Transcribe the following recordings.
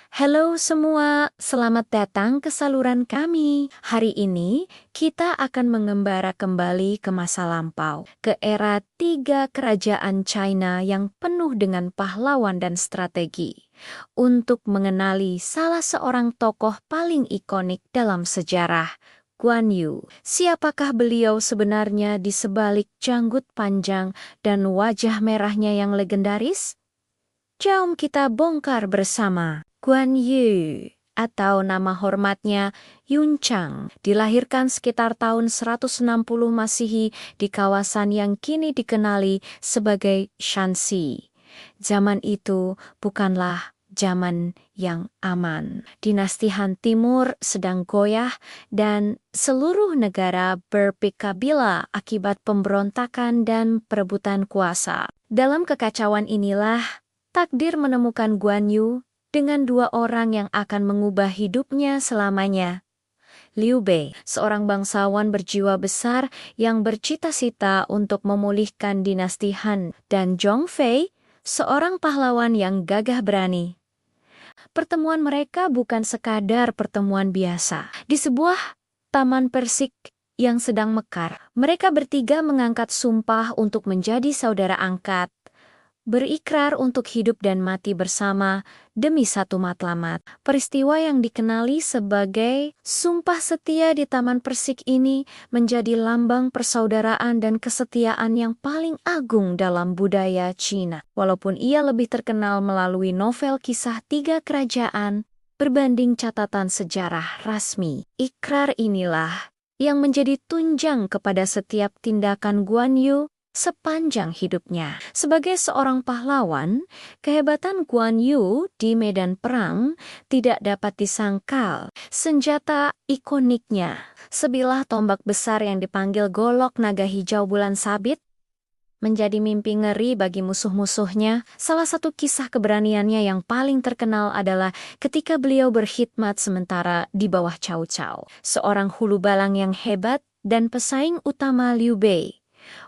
Halo semua, selamat datang ke saluran kami. Hari ini kita akan mengembara kembali ke masa lampau, ke era tiga kerajaan China yang penuh dengan pahlawan dan strategi, untuk mengenali salah seorang tokoh paling ikonik dalam sejarah, Guan Yu. Siapakah beliau sebenarnya di sebalik janggut panjang dan wajah merahnya yang legendaris? Jom kita bongkar bersama. Guan Yu, atau nama hormatnya Yun Chang, dilahirkan sekitar tahun 160 Masehi di kawasan yang kini dikenali sebagai Shanxi. Zaman itu bukanlah zaman yang aman. Dinasti Han Timur sedang goyah dan seluruh negara berpecah akibat pemberontakan dan perebutan kuasa. Dalam kekacauan inilah takdir menemukan Guan Yu dengan dua orang yang akan mengubah hidupnya selamanya. Liu Bei, seorang bangsawan berjiwa besar yang bercita-cita untuk memulihkan dinasti Han, dan Zhong Fei, seorang pahlawan yang gagah berani. Pertemuan mereka bukan sekadar pertemuan biasa. Di sebuah taman persik yang sedang mekar, mereka bertiga mengangkat sumpah untuk menjadi saudara angkat, berikrar untuk hidup dan mati bersama demi satu matlamat. Peristiwa yang dikenali sebagai Sumpah Setia di Taman Persik ini menjadi lambang persaudaraan dan kesetiaan yang paling agung dalam budaya Cina. Walaupun ia lebih terkenal melalui novel kisah tiga kerajaan berbanding catatan sejarah rasmi, ikrar inilah yang menjadi tunjang kepada setiap tindakan Guan Yu sepanjang hidupnya. Sebagai seorang pahlawan, kehebatan Guan Yu di medan perang tidak dapat disangkal. Senjata ikoniknya, sebilah tombak besar yang dipanggil golok naga hijau bulan sabit, menjadi mimpi ngeri bagi musuh-musuhnya. Salah satu kisah keberaniannya yang paling terkenal adalah ketika beliau berkhidmat sementara di bawah Cao Cao, seorang hulu balang yang hebat dan pesaing utama Liu Bei.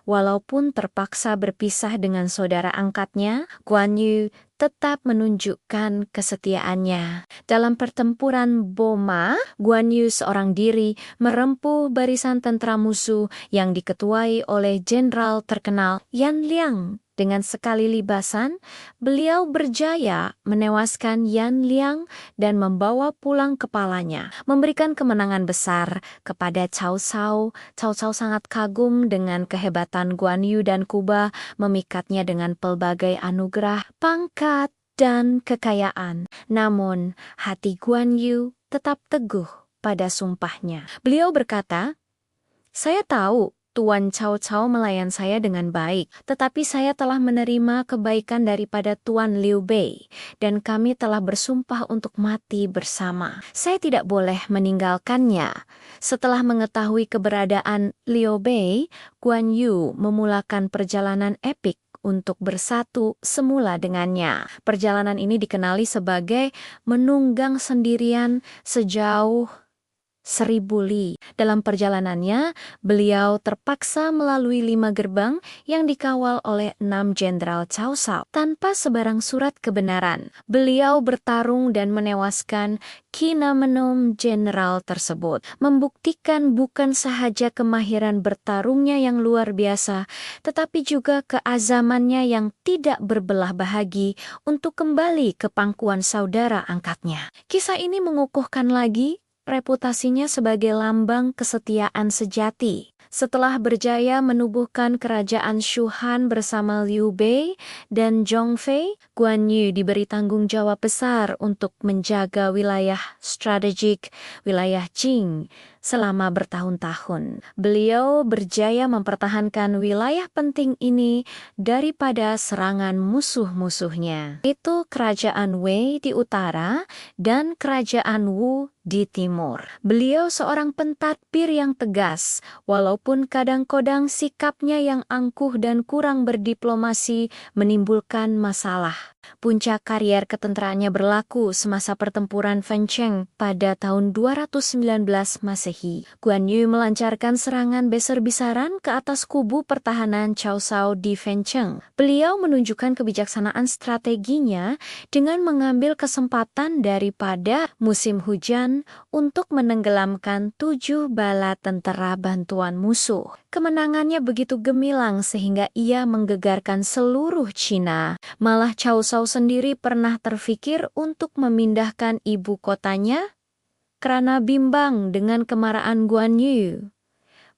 Walaupun terpaksa berpisah dengan saudara angkatnya, Guan Yu tetap menunjukkan kesetiaannya. Dalam pertempuran Boma, Guan Yu seorang diri merempuh barisan tentara musuh yang diketuai oleh jenderal terkenal Yan Liang. Dengan sekali libasan, beliau berjaya menewaskan Yan Liang dan membawa pulang kepalanya, memberikan kemenangan besar kepada Cao Cao. Cao Cao sangat kagum dengan kehebatan Guan Yu dan Kuba, memikatnya dengan pelbagai anugerah, pangkat, dan kekayaan. Namun, hati Guan Yu tetap teguh pada sumpahnya. Beliau berkata, "Saya tahu Tuan Cao Cao melayan saya dengan baik, tetapi saya telah menerima kebaikan daripada Tuan Liu Bei, dan kami telah bersumpah untuk mati bersama. Saya tidak boleh meninggalkannya." Setelah mengetahui keberadaan Liu Bei, Guan Yu memulakan perjalanan epik untuk bersatu semula dengannya. Perjalanan ini dikenali sebagai menunggang sendirian sejauh 1.000 li. Dalam perjalanannya, beliau terpaksa melalui 5 gerbang yang dikawal oleh 6 jenderal Cao Cao. Tanpa sebarang surat kebenaran, beliau bertarung dan menewaskan keenam jenderal tersebut, membuktikan bukan sahaja kemahiran bertarungnya yang luar biasa, tetapi juga keazamannya yang tidak berbelah bahagi untuk kembali ke pangkuan saudara angkatnya. Kisah ini mengukuhkan lagi reputasinya sebagai lambang kesetiaan sejati. Setelah berjaya menubuhkan kerajaan Shu Han bersama Liu Bei dan Zhong Fei, Guan Yu diberi tanggung jawab besar untuk menjaga wilayah strategik, wilayah Qing, selama bertahun-tahun. Beliau berjaya mempertahankan wilayah penting ini daripada serangan musuh-musuhnya. Itu kerajaan Wei di utara dan kerajaan Wu di timur. Beliau seorang pentadbir yang tegas, walaupun kadang-kadang sikapnya yang angkuh dan kurang berdiplomasi menimbulkan masalah. Puncak karier ketenteraannya berlaku semasa pertempuran Fancheng pada tahun 219 Masehi. Guan Yu melancarkan serangan besar-besaran ke atas kubu pertahanan Cao Cao di Fancheng. Beliau menunjukkan kebijaksanaan strateginya dengan mengambil kesempatan daripada musim hujan untuk menenggelamkan 7 bala tentara bantuan musuh. Kemenangannya begitu gemilang sehingga ia menggegarkan seluruh Cina. Malah Cao Cao sendiri pernah terfikir untuk memindahkan ibu kotanya karena bimbang dengan kemarahan Guan Yu.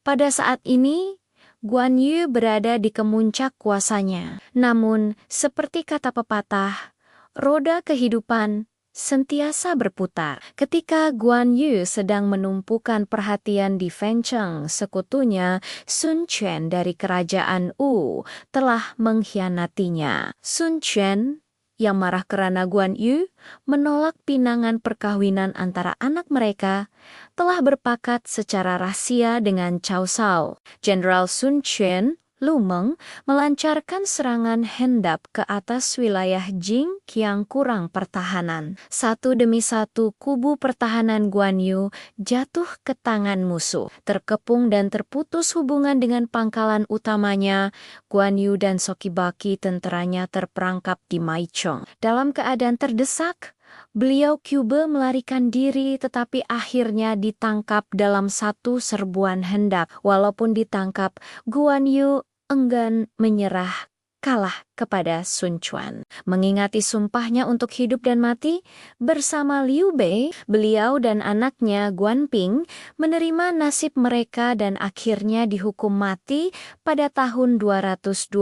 Pada saat ini, Guan Yu berada di kemuncak kuasanya. Namun, seperti kata pepatah, roda kehidupan sentiasa berputar. Ketika Guan Yu sedang menumpukan perhatian di Fancheng, sekutunya Sun Quan dari kerajaan Wu telah mengkhianatinya. Sun Quan yang marah karena Guan Yu menolak pinangan perkawinan antara anak mereka, telah berpakat secara rahasia dengan Cao Cao. Jenderal Sun Quan, Lu Meng, melancarkan serangan hendap ke atas wilayah Jing yang kurang pertahanan. Satu demi satu kubu pertahanan Guan Yu jatuh ke tangan musuh. Terkepung dan terputus hubungan dengan pangkalan utamanya, Guan Yu dan Sokibaki tenteranya terperangkap di Maichong. Dalam keadaan terdesak, beliau coba melarikan diri tetapi akhirnya ditangkap dalam satu serbuan hendak. Walaupun ditangkap, Guan Yu enggan menyerah, kalah kepada Sun Quan. Mengingati sumpahnya untuk hidup dan mati, bersama Liu Bei, beliau dan anaknya Guan Ping menerima nasib mereka dan akhirnya dihukum mati pada tahun 220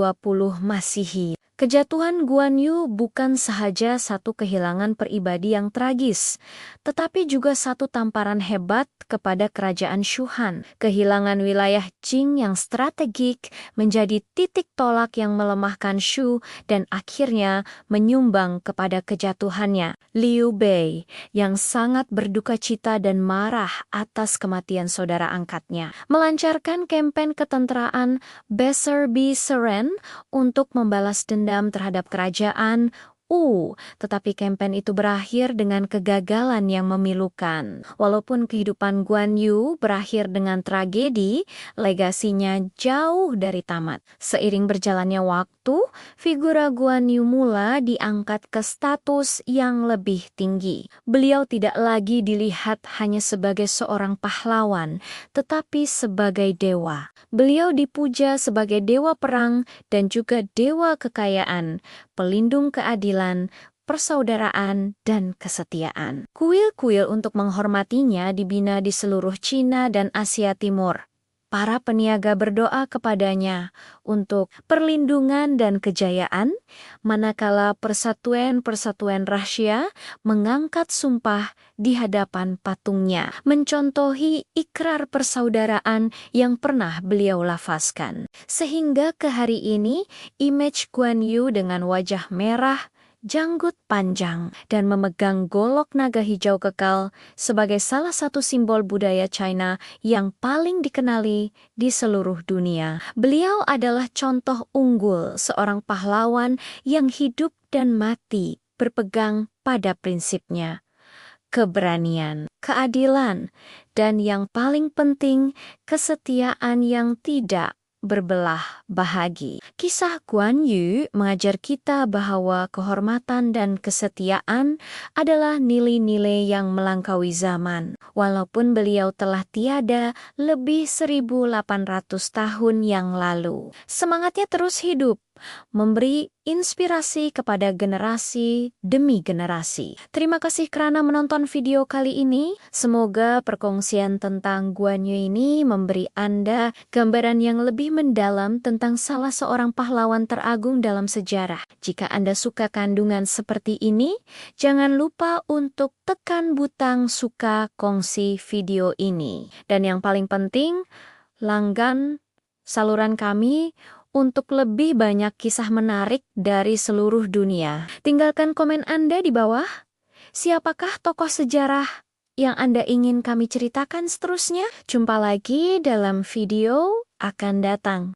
Masehi. Kejatuhan Guan Yu bukan sahaja satu kehilangan pribadi yang tragis, tetapi juga satu tamparan hebat kepada kerajaan Shuhan. Kehilangan wilayah Jing yang strategik menjadi titik tolak yang melemahkan Shu dan akhirnya menyumbang kepada kejatuhannya. Liu Bei yang sangat berduka cita dan marah atas kematian saudara angkatnya, melancarkan kampen ketenteraan besar-besaran untuk membalas dendam terhadap kerajaan tetapi kampen itu berakhir dengan kegagalan yang memilukan. Walaupun kehidupan Guan Yu berakhir dengan tragedi, legasinya jauh dari tamat. Seiring berjalannya waktu, figura Guan Yu mula diangkat ke status yang lebih tinggi. Beliau tidak lagi dilihat hanya sebagai seorang pahlawan, tetapi sebagai dewa. Beliau dipuja sebagai dewa perang dan juga dewa kekayaan, pelindung keadilan, persaudaraan, dan kesetiaan. Kuil-kuil untuk menghormatinya dibina di seluruh Cina dan Asia Timur. Para peniaga berdoa kepadanya untuk perlindungan dan kejayaan, manakala persatuan-persatuan rahasia mengangkat sumpah di hadapan patungnya, mencontohi ikrar persaudaraan yang pernah beliau lafazkan. Sehingga ke hari ini, image Guan Yu dengan wajah merah, janggut panjang, dan memegang golok naga hijau kekal sebagai salah satu simbol budaya China yang paling dikenali di seluruh dunia. Beliau adalah contoh unggul seorang pahlawan yang hidup dan mati berpegang pada prinsipnya, keberanian, keadilan, dan yang paling penting, kesetiaan yang tidak berbelah bahagi. Kisah Guan Yu mengajar kita bahwa kehormatan dan kesetiaan adalah nilai-nilai yang melampaui zaman. Walaupun beliau telah tiada lebih 1800 tahun yang lalu, semangatnya terus hidup, memberi inspirasi kepada generasi demi generasi. Terima kasih karena menonton video kali ini. Semoga perkongsian tentang Guan Yu ini memberi Anda gambaran yang lebih mendalam tentang salah seorang pahlawan teragung dalam sejarah. Jika Anda suka kandungan seperti ini, jangan lupa untuk tekan butang suka kongsi video ini. Dan yang paling penting, langgan saluran kami untuk lebih banyak kisah menarik dari seluruh dunia. Tinggalkan komen Anda di bawah. Siapakah tokoh sejarah yang Anda ingin kami ceritakan seterusnya? Jumpa lagi dalam video akan datang.